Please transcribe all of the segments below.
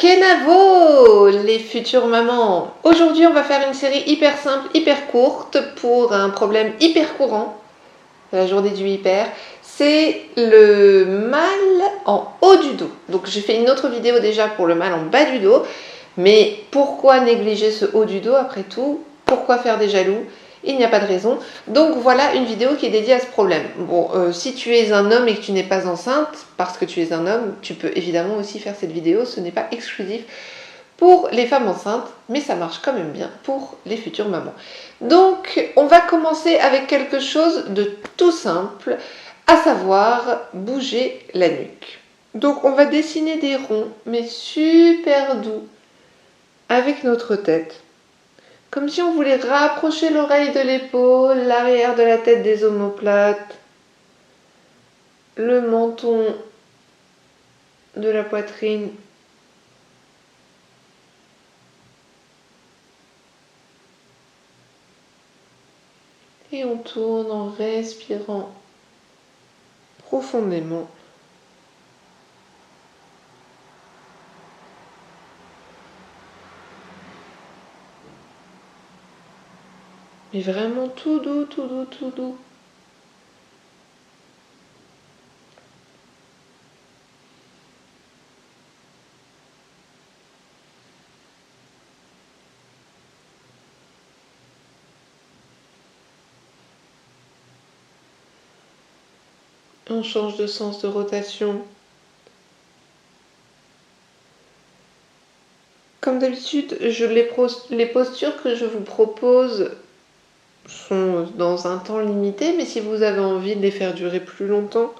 Kenavo, les futures mamans. Aujourd'hui, on va faire une série hyper simple, hyper courte pour un problème hyper courant. La journée du hyper, c'est le mal en haut du dos. Donc j'ai fait une autre vidéo déjà pour le mal en bas du dos. Mais pourquoi négliger ce haut du dos après tout? Pourquoi faire des jaloux? Il n'y a pas de raison. Donc voilà une vidéo qui est dédiée à ce problème. Bon, si tu es un homme et que tu n'es pas enceinte, parce que tu es un homme, tu peux évidemment aussi faire cette vidéo. Ce n'est pas exclusif pour les femmes enceintes, mais ça marche quand même bien pour les futures mamans. Donc on va commencer avec quelque chose de tout simple, à savoir bouger la nuque. Donc on va dessiner des ronds, mais super doux, avec notre tête. Comme si on voulait rapprocher l'oreille de l'épaule, l'arrière de la tête des omoplates, le menton de la poitrine. Et on tourne en respirant profondément. Mais vraiment tout doux, tout doux, tout doux. On change de sens de rotation. Comme d'habitude, les postures que je vous propose sont dans un temps limité, mais si vous avez envie de les faire durer plus longtemps,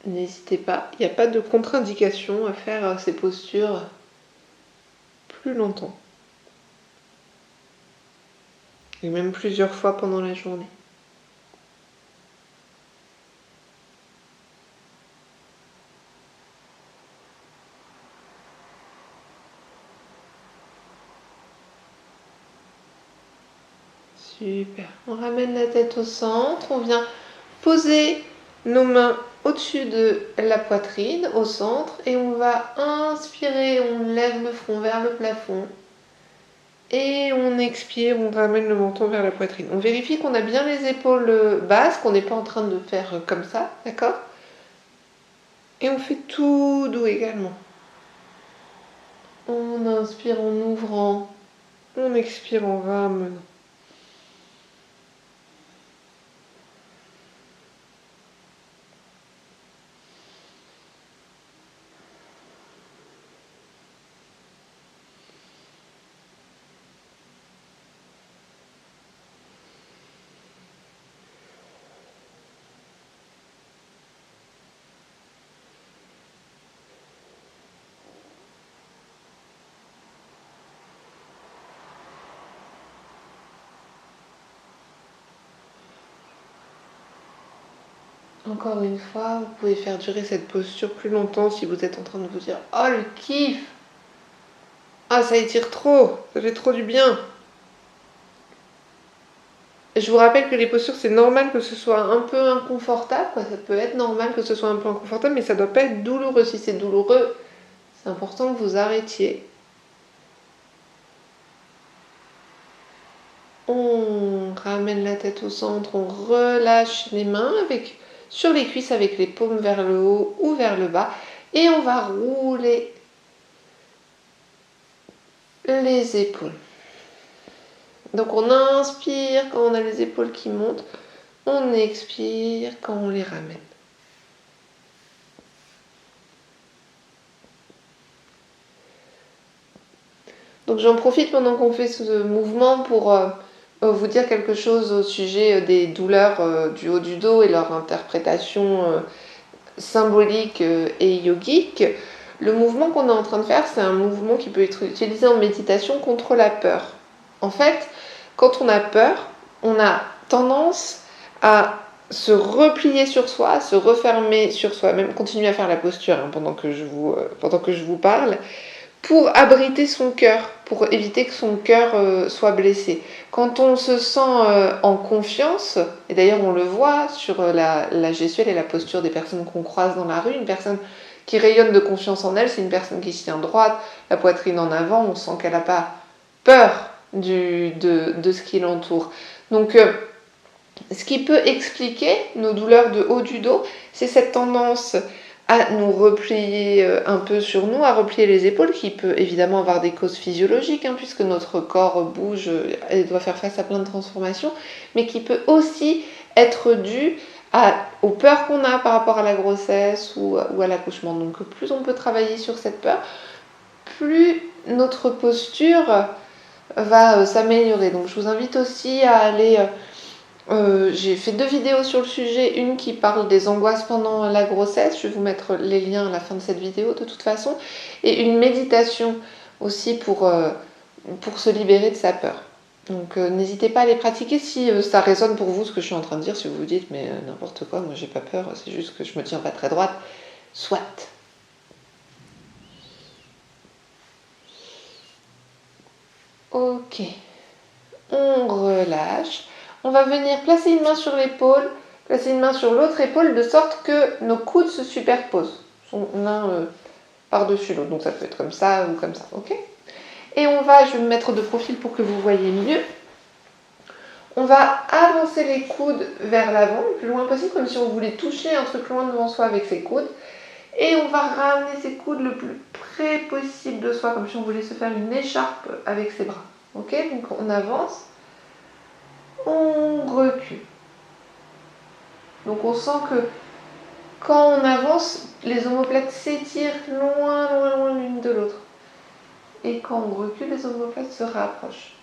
n'hésitez pas. Il n'y a pas de contre-indication à faire ces postures plus longtemps. Et même plusieurs fois pendant la journée. Super. On ramène la tête au centre. On vient poser nos mains au-dessus de la poitrine, au centre. Et on va inspirer. On lève le front vers le plafond. Et on expire. On ramène le menton vers la poitrine. On vérifie qu'on a bien les épaules basses. Qu'on n'est pas en train de faire comme ça. D'accord? Et on fait tout doux également. On inspire en ouvrant. On expire en ramenant. Encore une fois, vous pouvez faire durer cette posture plus longtemps si vous êtes en train de vous dire « Oh, le kiff! Ah, ça étire trop! Ça fait trop du bien !» Je vous rappelle que les postures, c'est normal que ce soit un peu inconfortable. Ça peut être normal que ce soit un peu inconfortable, mais ça ne doit pas être douloureux. Si c'est douloureux, c'est important que vous arrêtiez. On ramène la tête au centre, on relâche les mains sur les cuisses avec les paumes vers le haut ou vers le bas. Et on va rouler les épaules. Donc on inspire quand on a les épaules qui montent, on expire quand on les ramène. Donc j'en profite pendant qu'on fait ce mouvement pour vous dire quelque chose au sujet des douleurs du haut du dos et leur interprétation symbolique et yogique. Le mouvement qu'on est en train de faire, c'est un mouvement qui peut être utilisé en méditation contre la peur. En fait, quand on a peur, on a tendance à se replier sur soi, à se refermer sur soi, même continuer à faire la posture pendant que je vous parle, pour abriter son cœur, pour éviter que son cœur soit blessé. Quand on se sent en confiance, et d'ailleurs on le voit sur la gestuelle et la posture des personnes qu'on croise dans la rue, une personne qui rayonne de confiance en elle, c'est une personne qui se tient droite, la poitrine en avant, on sent qu'elle n'a pas peur de ce qui l'entoure. Donc, ce qui peut expliquer nos douleurs de haut du dos, c'est cette tendance à nous replier un peu sur nous, à replier les épaules, qui peut évidemment avoir des causes physiologiques, puisque notre corps bouge et doit faire face à plein de transformations, mais qui peut aussi être dû aux peurs qu'on a par rapport à la grossesse ou à l'accouchement. Donc plus on peut travailler sur cette peur, plus notre posture va s'améliorer. Donc je vous invite aussi à aller... j'ai fait 2 vidéos sur le sujet, une qui parle des angoisses pendant la grossesse, je vais vous mettre les liens à la fin de cette vidéo de toute façon, et une méditation aussi pour se libérer de sa peur. Donc n'hésitez pas à les pratiquer si ça résonne pour vous ce que je suis en train de dire, si vous vous dites mais n'importe quoi, moi j'ai pas peur, c'est juste que je me tiens pas très droite, soit. Ok, on relâche. On va venir placer une main sur l'épaule, placer une main sur l'autre épaule, de sorte que nos coudes se superposent, l'un par-dessus l'autre. Donc ça peut être comme ça ou comme ça, ok ? Et je vais me mettre de profil pour que vous voyez mieux. On va avancer les coudes vers l'avant, le plus loin possible, comme si on voulait toucher un truc loin devant soi avec ses coudes. Et on va ramener ses coudes le plus près possible de soi, comme si on voulait se faire une écharpe avec ses bras. Ok ? Donc on avance. On recule. Donc on sent que quand on avance, les omoplates s'étirent loin l'une de l'autre. Et quand on recule, les omoplates se rapprochent.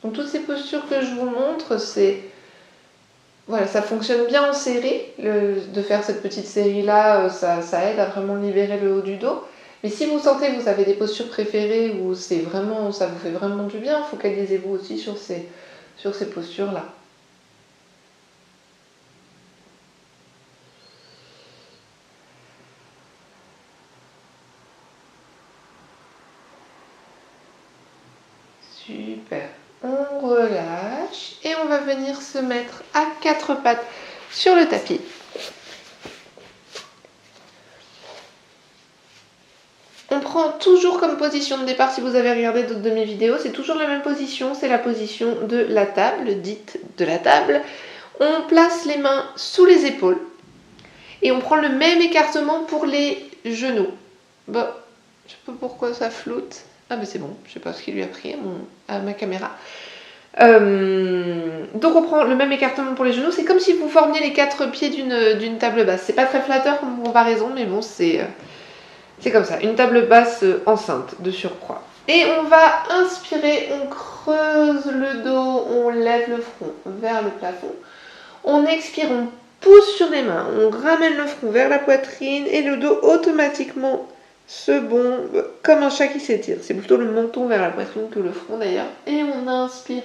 Donc toutes ces postures que je vous montre, voilà, ça fonctionne bien en série. De faire cette petite série-là, ça aide à vraiment libérer le haut du dos. Mais si vous sentez que vous avez des postures préférées où ça vous fait vraiment du bien, focalisez-vous aussi sur ces postures-là. Super. On relâche et on va venir se mettre à 4 pattes sur le tapis. On prend toujours comme position de départ, si vous avez regardé d'autres de mes vidéos, c'est toujours la même position, c'est la position de la table, dite de la table. On place les mains sous les épaules et on prend le même écartement pour les genoux. Bon, je sais pas pourquoi ça floute. Ah mais c'est bon, je sais pas ce qui lui a pris à ma caméra. Donc on prend le même écartement pour les genoux, c'est comme si vous formiez les 4 pieds d'une table basse. C'est pas très flatteur comme comparaison, mais bon, c'est comme ça, une table basse enceinte de surcroît. Et on va inspirer, on creuse le dos, on lève le front vers le plafond. On expire, on pousse sur les mains, on ramène le front vers la poitrine et le dos automatiquement se bombe comme un chat qui s'étire. C'est plutôt le menton vers la poitrine que le front d'ailleurs. Et on inspire,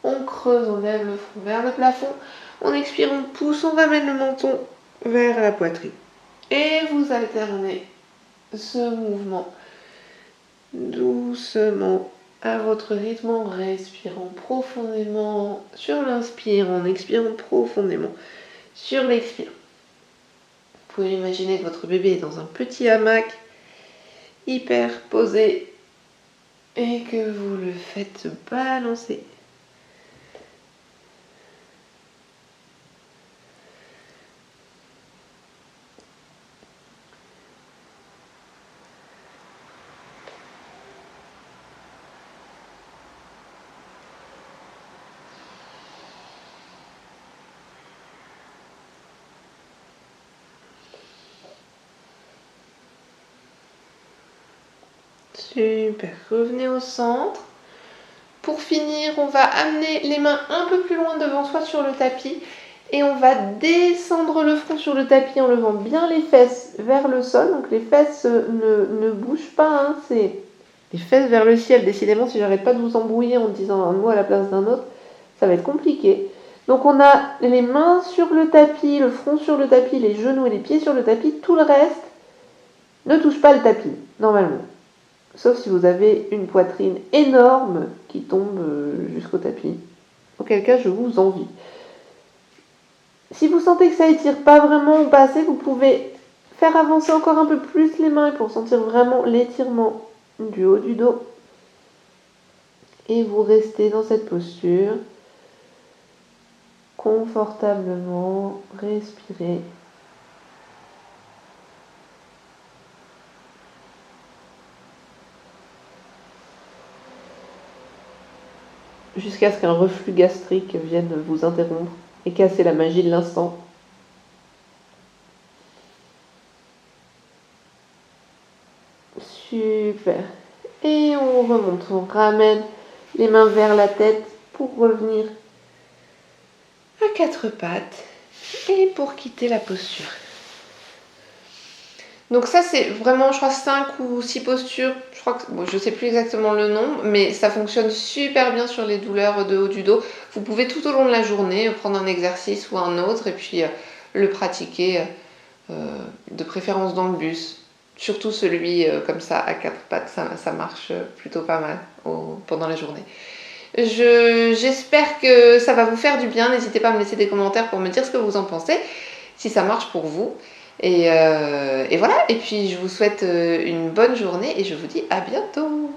on creuse, on lève le front vers le plafond. On expire, on pousse, on ramène le menton vers la poitrine. Et vous alternez ce mouvement doucement à votre rythme en respirant profondément sur l'inspire, en expirant profondément sur l'expire. Vous pouvez imaginer que votre bébé est dans un petit hamac hyper posé et que vous le faites balancer. Super, revenez au centre. Pour finir, on va amener les mains un peu plus loin devant soi sur le tapis et on va descendre le front sur le tapis en levant bien les fesses vers le sol. Donc les fesses ne bougent pas, c'est les fesses vers le ciel. Décidément, si j'arrête pas de vous embrouiller en disant un mot à la place d'un autre, ça va être compliqué. Donc on a les mains sur le tapis, le front sur le tapis, les genoux et les pieds sur le tapis. Tout le reste ne touche pas le tapis, normalement. sauf si vous avez une poitrine énorme qui tombe jusqu'au tapis, auquel cas je vous envie. Si vous sentez que ça étire pas vraiment ou pas assez, vous pouvez faire avancer encore un peu plus les mains pour sentir vraiment l'étirement du haut du dos. Et vous restez dans cette posture, confortablement, respirez. Jusqu'à ce qu'un reflux gastrique vienne vous interrompre et casser la magie de l'instant. Super. Et on remonte, on ramène les mains vers la tête pour revenir à quatre pattes et pour quitter la posture. Donc ça c'est vraiment, je crois, 5 ou 6 postures. Je crois que, bon, je ne sais plus exactement le nom, mais ça fonctionne super bien sur les douleurs de haut du dos. Vous pouvez tout au long de la journée prendre un exercice ou un autre et puis le pratiquer de préférence dans le bus. Surtout celui comme ça à quatre pattes, ça marche plutôt pas mal pendant la journée. J'espère que ça va vous faire du bien. N'hésitez pas à me laisser des commentaires pour me dire ce que vous en pensez, si ça marche pour vous. Et voilà, et puis je vous souhaite une bonne journée et je vous dis à bientôt.